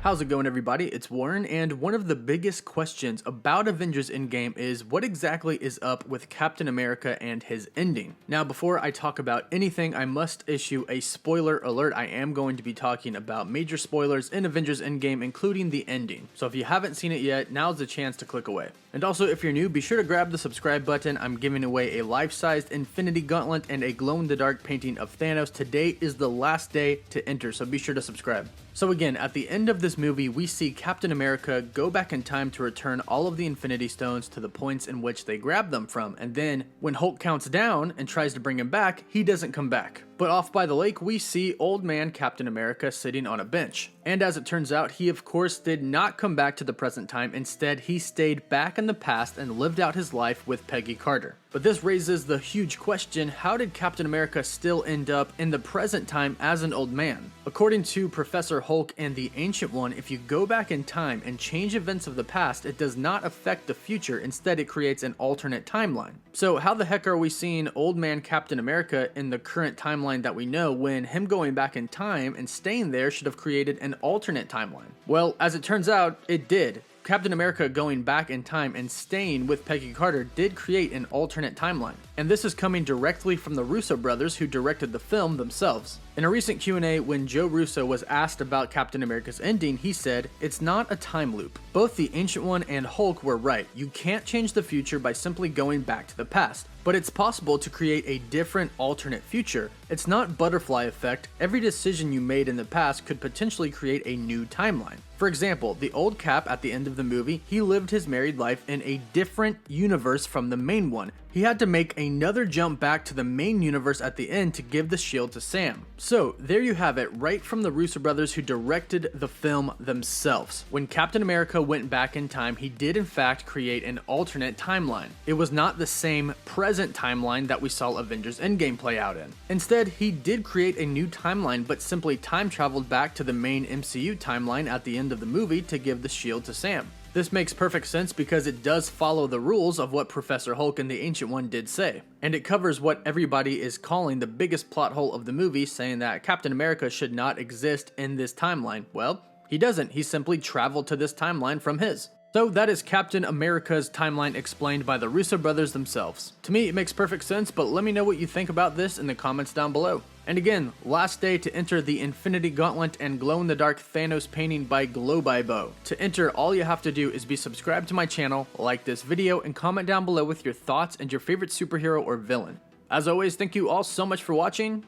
How's it going, everybody? It's Warren, and one of the biggest questions about Avengers Endgame is what exactly is up with Captain America and his ending. Now, before I talk about anything, I must issue a spoiler alert. I am going to be talking about major spoilers in Avengers Endgame, including the ending. So if you haven't seen it yet, now's the chance to click away. And also, if you're new, be sure to grab the subscribe button. I'm giving away a life-sized Infinity Gauntlet and a glow-in-the-dark painting of Thanos. Today is the last day to enter, so be sure to subscribe. So again, at the end of this movie, we see Captain America go back in time to return all of the Infinity Stones to the points in which they grabbed them from, and then when Hulk counts down and tries to bring him back, he doesn't come back. But off by the lake, we see old man Captain America sitting on a bench. And as it turns out, he of course did not come back to the present time. Instead, he stayed back in the past and lived out his life with Peggy Carter. But this raises the huge question, how did Captain America still end up in the present time as an old man? According to Professor Hulk and the Ancient One, if you go back in time and change events of the past, it does not affect the future. Instead, it creates an alternate timeline. So how the heck are we seeing old man Captain America in the current timeline that we know when him going back in time and staying there should have created an alternate timeline? Well, as it turns out, it did. Captain America going back in time and staying with Peggy Carter did create an alternate timeline. And this is coming directly from the Russo brothers who directed the film themselves. In a recent Q&A, when Joe Russo was asked about Captain America's ending, he said, "It's not a time loop. Both the Ancient One and Hulk were right. You can't change the future by simply going back to the past. But it's possible to create a different alternate future. It's not butterfly effect. Every decision you made in the past could potentially create a new timeline. For example, the old Cap at the end of the movie, he lived his married life in a different universe from the main one. He had to make another jump back to the main universe at the end to give the shield to Sam. So there you have it, right from the Russo brothers who directed the film themselves. When Captain America went back in time, he did in fact create an alternate timeline. It was not the same present timeline that we saw Avengers Endgame play out in. Instead, he did create a new timeline, but simply time traveled back to the main MCU timeline at the end of the movie to give the shield to Sam. This makes perfect sense because it does follow the rules of what Professor Hulk and the Ancient One did say. And it covers what everybody is calling the biggest plot hole of the movie, saying that Captain America should not exist in this timeline. Well, he doesn't. He simply traveled to this timeline from his. So that is Captain America's timeline explained by the Russo brothers themselves. To me, it makes perfect sense, but let me know what you think about this in the comments down below. And again, last day to enter the Infinity Gauntlet and glow-in-the-dark Thanos painting by Glow-by-Bow. To enter, all you have to do is be subscribed to my channel, like this video, and comment down below with your thoughts and your favorite superhero or villain. As always, thank you all so much for watching.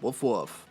Woof woof.